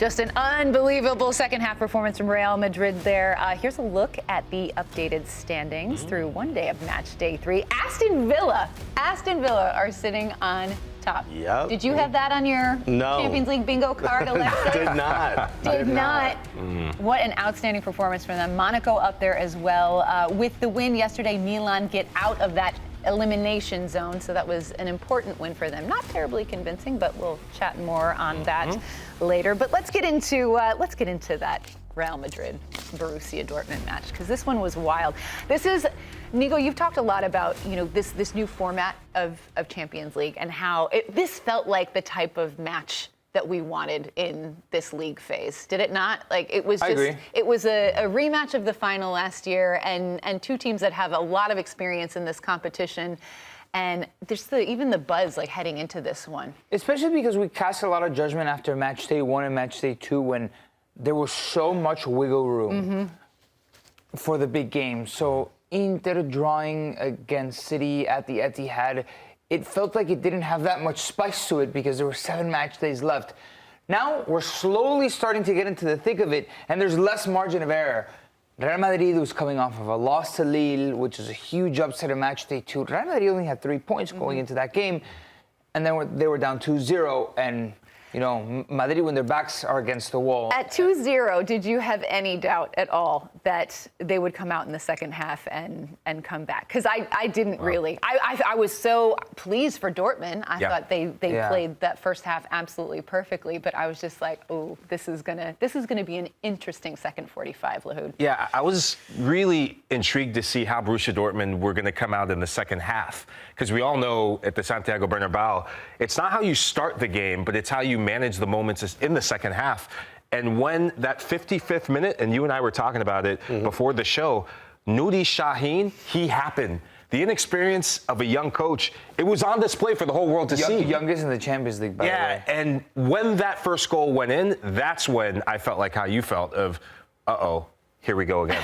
Just an unbelievable second-half performance from Real Madrid there. Here's a look at the updated standings through one day of match day 3. Aston Villa are sitting on top. Yep. Did you have that on your Champions League bingo card, Alexis? Did not. Did not. What an outstanding performance from them. Monaco up there as well. With the win yesterday, Milan get out of that elimination zone, so that was an important win for them. Not terribly convincing, but we'll chat more on that later. But let's get into that Real Madrid Borussia Dortmund match, because this one was wild. This is, Nico, you've talked a lot about this new format of Champions League and how this felt like the type of match that we wanted in this league phase. Did it not? Like, it was just, I agree. It was a rematch of the final last year, and two teams that have a lot of experience in this competition. And there's even the buzz like heading into this one. Especially because we cast a lot of judgment after match day 1 and match day 2 when there was so much wiggle room for the big game. So Inter drawing against City at the Etihad, it felt like it didn't have that much spice to it because there were 7 match days left. Now we're slowly starting to get into the thick of it, and there's less margin of error. Real Madrid was coming off of a loss to Lille, which is a huge upset in match day 2. Real Madrid only had 3 points going into that game, and then they were down 2-0, and Madrid, when their backs are against the wall. At 2-0, did you have any doubt at all that they would come out in the second half and come back? Because I didn't really. I was so pleased for Dortmund. I thought they played that first half absolutely perfectly, but I was just like, oh, this is gonna be an interesting second 45, Lahoud. Yeah, I was really intrigued to see how Borussia Dortmund were going to come out in the second half, because we all know at the Santiago Bernabeu, it's not how you start the game, but it's how you manage the moments in the second half. And when that 55th minute, and you and I were talking about it before the show, Nuri Sahin, he happened. The inexperience of a young coach, it was on display for the whole world to see. Youngest in the Champions League, by the way. Yeah, and when that first goal went in, that's when I felt like how you felt of, uh-oh. Here we go again.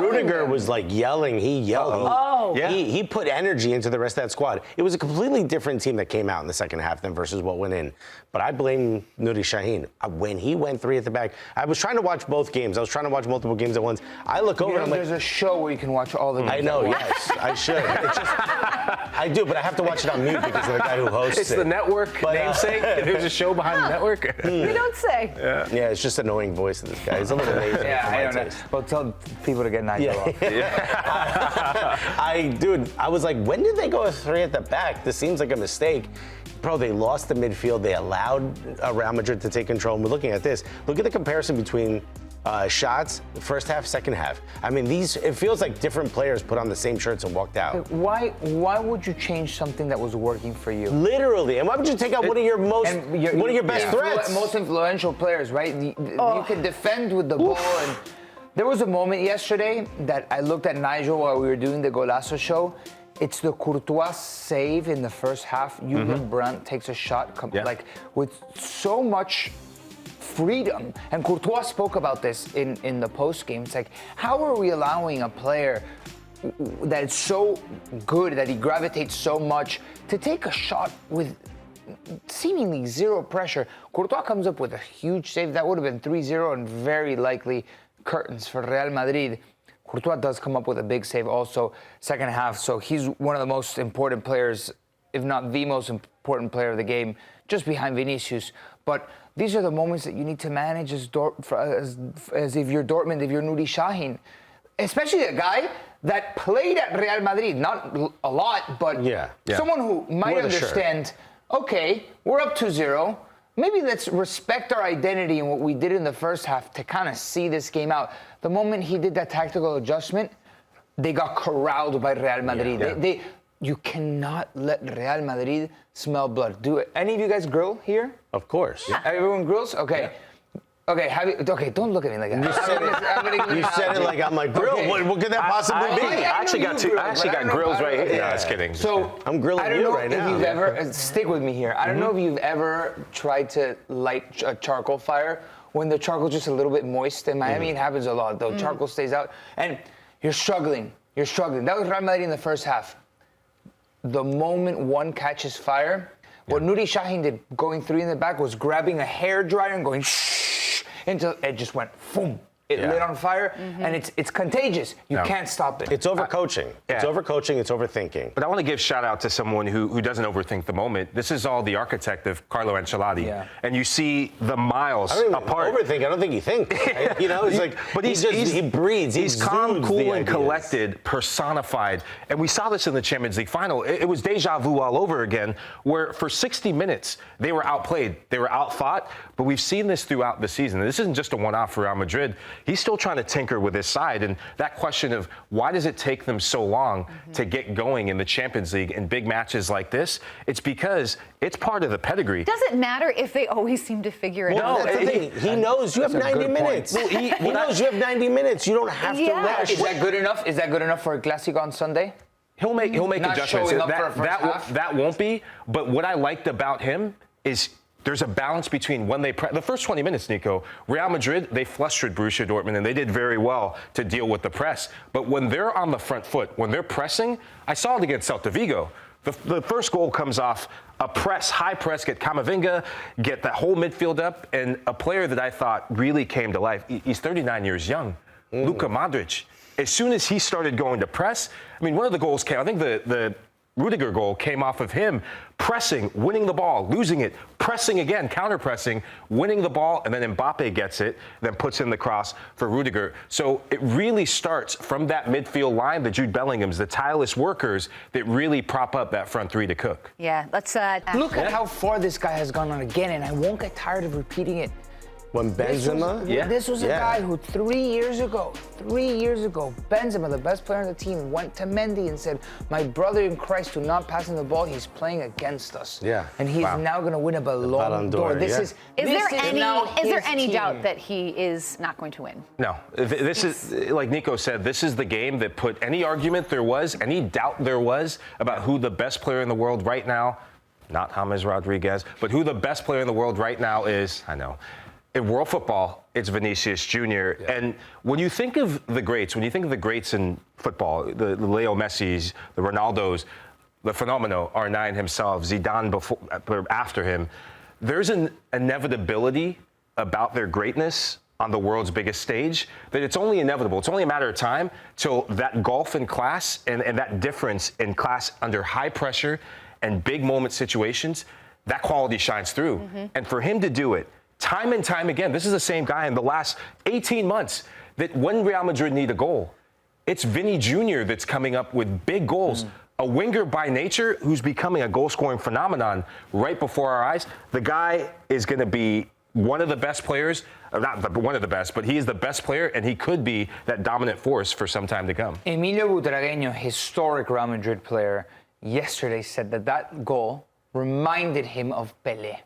Rudiger was like yelling. He yelled. He put energy into the rest of that squad. It was a completely different team that came out in the second half than versus what went in. But I blame Nuri Sahin. When he went 3 at the back, I was trying to watch both games. I was trying to watch multiple games at once. I look over and I'm like, there's a show where you can watch all the games. I know, yes, I should. It's just, I do, but I have to watch it on mute because of the guy who hosts It's the network namesake. There's a show behind the network. You don't say. Yeah, it's just annoying voice of this guy. He's a little lazy. I don't know. Well, tell people to get Nigel off. I was like, when did they go 3 at the back? This seems like a mistake. Bro, they lost the midfield. They allowed Real Madrid to take control. And we're looking at this. Look at the comparison between shots, first half, second half. I mean, it feels like different players put on the same shirts and walked out. Why would you change something that was working for you? Literally. And why would you take out one of your best threats? Most influential players, right? You can defend with the ball. And there was a moment yesterday that I looked at Nigel while we were doing the Golazo show. It's the Courtois save in the first half. Julian Brandt takes a shot like with so much freedom. And Courtois spoke about this in the post game. It's like, how are we allowing a player that is so good, that he gravitates so much, to take a shot with seemingly zero pressure? Courtois comes up with a huge save. That would have been 3-0 and very likely curtains for Real Madrid. Courtois does come up with a big save also second half, so he's one of the most important players, if not the most important player of the game, just behind Vinicius. But these are the moments that you need to manage as if you're Dortmund, if you're Nuri Sahin. Especially a guy that played at Real Madrid, not a lot, but someone who might understand, okay, we're up 2-0. Maybe let's respect our identity and what we did in the first half to kind of see this game out. The moment he did that tactical adjustment, they got corralled by Real Madrid. You cannot let Real Madrid smell blood. Do it. Any of you guys grill here? Of course. Yeah. Everyone grills? Okay. Yeah. Okay, don't look at me like that. You said it like I'm like, grill. Okay. What could that possibly be? I actually got grills right here. No, just kidding. So I'm grilling you right now. I don't know if you've ever, stick with me here. I don't know if you've ever tried to light a charcoal fire when the charcoal's just a little bit moist. In Miami, it happens a lot, though. Charcoal stays out. And you're struggling. That was Real Madrid in the first half. The moment one catches fire, What Nuri Sahin did going 3 in the back was grabbing a hairdryer and going shh until it just went boom. It lit on fire, and it's contagious. You can't stop it. It's overcoaching. It's overcoaching. It's overthinking. But I want to give shout out to someone who doesn't overthink the moment. This is all the architect of Carlo Ancelotti. Yeah. And you see the miles apart. Overthink. I don't think he thinks. Right? You know, it's like, but he breathes. He's calm, cool, and collected, personified. And we saw this in the Champions League final. It was deja vu all over again, where for 60 minutes they were outplayed, they were outfought. But we've seen this throughout the season. This isn't just a one-off for Real Madrid. He's still trying to tinker with his side. And that question of why does it take them so long to get going in the Champions League in big matches like this? It's because it's part of the pedigree. Does it matter if they always seem to figure it out? No, that's the thing. He knows you have 90 minutes. Well, he knows you have 90 minutes. You don't have to rush. Is that good enough? Is that good enough for a Clasico on Sunday? He'll make Not adjustments. showing up for a first half? That won't be. But what I liked about him is there's a balance between when they the first 20 minutes, Nico, Real Madrid, they flustered Borussia Dortmund, and they did very well to deal with the press. But when they're on the front foot, when they're pressing, I saw it against Celta Vigo. The first goal comes off a press, high press, get Camavinga, get that whole midfield up, and a player that I thought really came to life. He's 39 years young, Luka Modric. As soon as he started going to press, I mean, one of the goals came, I think the Rudiger goal came off of him pressing, winning the ball, losing it, pressing again, counter-pressing, winning the ball, and then Mbappe gets it, then puts in the cross for Rudiger. So it really starts from that midfield line, the Jude Bellinghams, the tireless workers that really prop up that front three to cook. Yeah, let's Look at how far this guy has gone on again, and I won't get tired of repeating it. When Benzema? This was a guy who 3 years ago, Benzema, the best player on the team, went to Mendy and said, my brother in Christ, who not passing the ball, he's playing against us. Yeah. And he's now going to win a Ballon d'Or. Is there any doubt that he is not going to win? No. This is, like Nico said, this is the game that put any argument there was, any doubt there was about who the best player in the world right now, not James Rodriguez, but who the best player in the world right now is, I know. In world football, it's Vinicius Jr. Yeah. And when you think of the greats, in football, the Leo Messis, the Ronaldos, the Fenomeno, R9 himself, Zidane after him, there's an inevitability about their greatness on the world's biggest stage that it's only inevitable. It's only a matter of time till that gulf in class and that difference in class under high pressure and big moment situations, that quality shines through. And for him to do it, time and time again, this is the same guy in the last 18 months that when Real Madrid need a goal, it's Vini Jr. that's coming up with big goals. A winger by nature who's becoming a goal-scoring phenomenon right before our eyes. The guy is going to be one of the best players, not one of the best, but he is the best player, and he could be that dominant force for some time to come. Emilio Butragueño, historic Real Madrid player, yesterday said that goal reminded him of Pelé.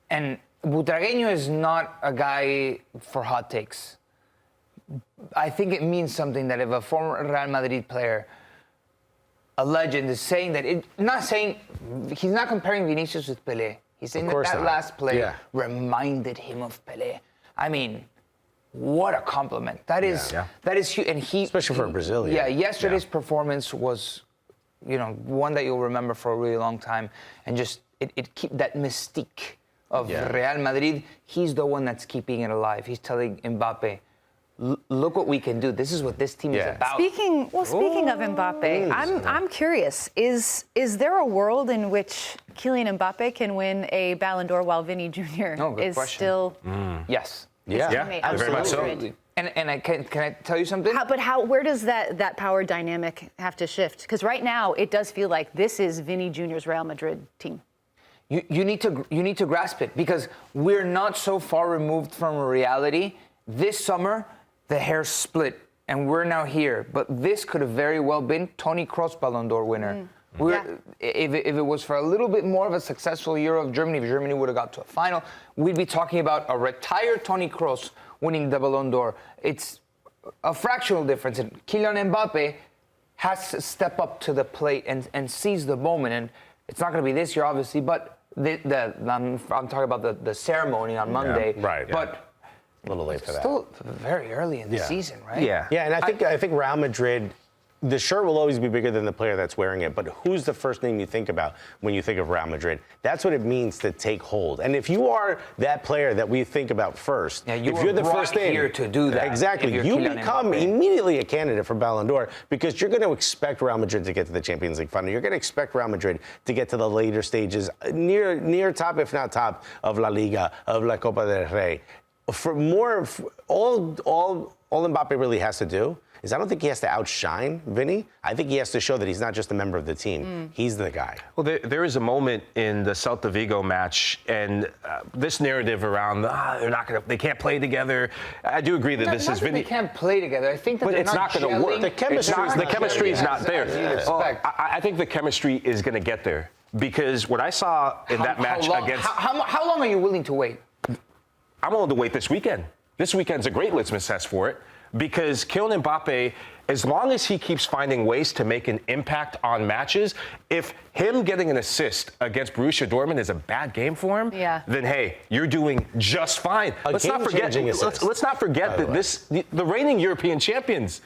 And Butragueño is not a guy for hot takes. I think it means something that if a former Real Madrid player, a legend, is saying that, he's not comparing Vinicius with Pelé. He's saying that last play reminded him of Pelé. I mean, what a compliment. That is huge. And especially for a Brazilian. Yeah, yesterday's performance was, one that you'll remember for a really long time. And just, it keep that mystique of Real Madrid. He's the one that's keeping it alive. He's telling Mbappe, look what we can do. This is what this team is about. Speaking of Mbappe, I'm curious. Is there a world in which Kylian Mbappe can win a Ballon d'Or while Vini Jr. is question. Still? Yes. Yeah, very much so. And can I tell you something? Where does that power dynamic have to shift? Because right now it does feel like this is Vini Jr.'s Real Madrid team. You need to grasp it, because we're not so far removed from reality. This summer, the hair split, and we're now here. But this could have very well been Toni Kroos Ballon d'Or winner. If it was for a little bit more of a successful year of Germany, if Germany would have got to a final, we'd be talking about a retired Toni Kroos winning the Ballon d'Or. It's a fractional difference. And Kylian Mbappe has to step up to the plate and seize the moment. And it's not going to be this year, obviously, but I'm talking about the ceremony on Monday. But a little late for that. Still very early in the season, right? Yeah, and I think Real Madrid the shirt will always be bigger than the player that's wearing it, but who's the first name you think about when you think of Real Madrid? That's what it means to take hold. And if you are that player that we think about first, if you're the first name here to do that, exactly, you become immediately a candidate for Ballon d'Or because you're going to expect Real Madrid to get to the Champions League final. You're going to expect Real Madrid to get to the later stages, near top, if not top, of La Liga, of La Copa del Rey. All Mbappe really has to do is I don't think he has to outshine Vini. I think he has to show that he's not just a member of the team. He's the guy. Well, there is a moment in the Celta Vigo match, and this narrative around they can't play together. I do agree that this is Vini. They can't play together. I think that but it's not going to work. The chemistry is not there. I I think the chemistry is going to get there because what I saw in that match against. How long are you willing to wait? I'm willing to wait this weekend. This weekend's a great litmus test for it. Because Kylian Mbappe, as long as he keeps finding ways to make an impact on matches, if him getting an assist against Borussia Dortmund is a bad game for him, then hey, you're doing just fine. Let's not forget that the reigning European champions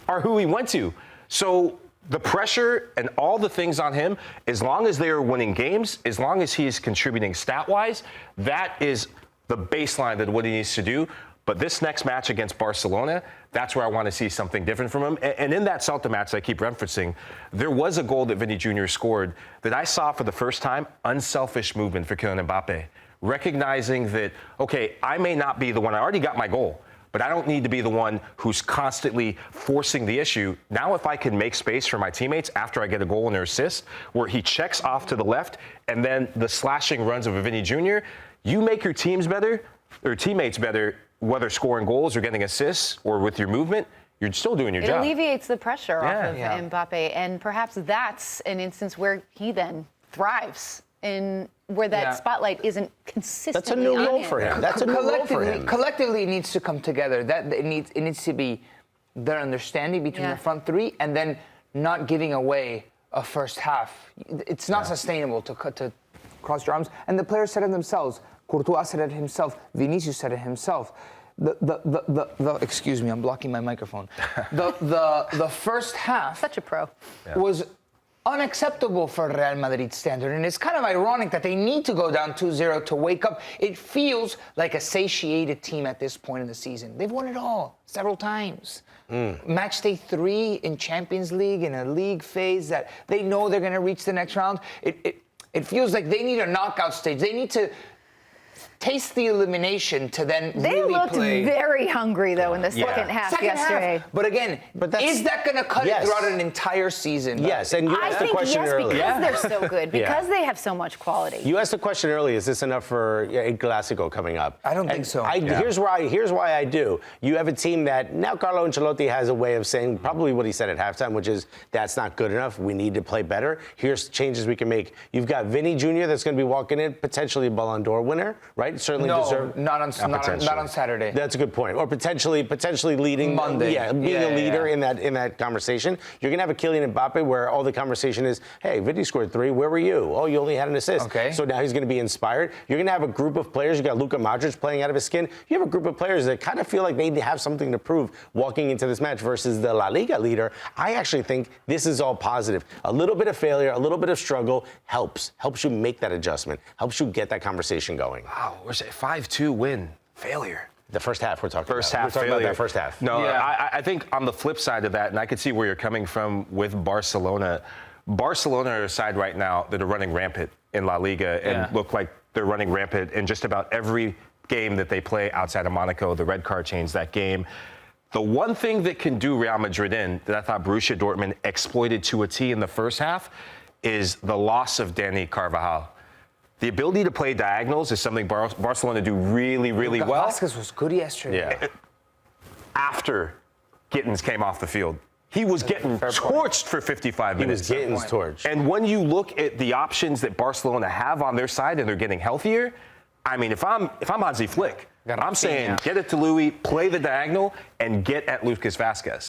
are who he went to. So the pressure and all the things on him, as long as they are winning games, as long as he is contributing stat-wise, that is the baseline that what he needs to do. But this next match against Barcelona, that's where I want to see something different from him. And in that Celta match that I keep referencing, there was a goal that Vini Jr. scored that I saw for the first time, unselfish movement for Kylian Mbappe. Recognizing that, okay, I may not be the one, I already got my goal, but I don't need to be the one who's constantly forcing the issue. Now if I can make space for my teammates after I get a goal and their assist, where he checks off to the left, and then the slashing runs of a Vini Jr., you make your teams better, or teammates better, whether scoring goals or getting assists or with your movement, you're still doing your job. It alleviates the pressure off of Mbappe, and perhaps that's an instance where he then thrives in where that spotlight isn't consistently That's a new role for him. That's a new role for him. Collectively, it needs to come together. That it needs to be their understanding between the front three, and then not giving away a first half. It's not sustainable to cross your arms. And the players said it themselves. Courtois said it himself. Vinicius said it himself. Excuse me, I'm blocking my microphone. The first half, such a pro, was unacceptable for Real Madrid standard, and it's kind of ironic that they need to go down 2-0 to wake up. It feels like a satiated team at this point in the season. They've won it all several times. Match day 3 in Champions League, in a league phase that they know they're going to reach the next round. It feels like they need a knockout stage. They need to taste the elimination to then they really looked play. Very hungry, though, in the second half yesterday. But again, is that going to cut it throughout an entire season? Yes, and you asked the question earlier. Because they're so good, because they have so much quality. You asked the question earlier, is this enough for a Clasico coming up? I don't think so. Here's why I do. You have a team that now Carlo Ancelotti has a way of saying probably what he said at halftime, which is that's not good enough. We need to play better. Here's changes we can make. You've got Vini Jr. that's going to be walking in, potentially a Ballon d'Or winner, right? Certainly deserved. Not on Saturday. That's a good point. Or potentially leading Monday. Being a leader in that conversation. You're gonna have a Kylian Mbappe where all the conversation is, hey, Vini scored 3. Where were you? Oh, you only had an assist. Okay. So now he's gonna be inspired. You're gonna have a group of players. You got Luka Modric playing out of his skin. You have a group of players that kind of feel like they have something to prove walking into this match versus the La Liga leader. I actually think this is all positive. A little bit of failure, a little bit of struggle helps you make that adjustment, helps you get that conversation going. Wow, we're saying 5-2 win. Failure. The first half we're talking about. We're talking about that first half. No, I think on the flip side of that, and I can see where you're coming from with Barcelona. Barcelona are a side right now that are running rampant in La Liga and look like they're running rampant in just about every game that they play outside of Monaco. The red card changed that game. The one thing that can do Real Madrid in that I thought Borussia Dortmund exploited to a T in the first half is the loss of Dani Carvajal. The ability to play diagonals is something Barcelona do really, really well. Vasquez was good yesterday. Yeah. After Gittins came off the field, he was getting torched for 55 minutes. He was getting torched. And when you look at the options that Barcelona have on their side and they're getting healthier, I mean, if I'm Hansi Flick, I'm saying get it to Louis, play the diagonal, and get at Lucas Vasquez.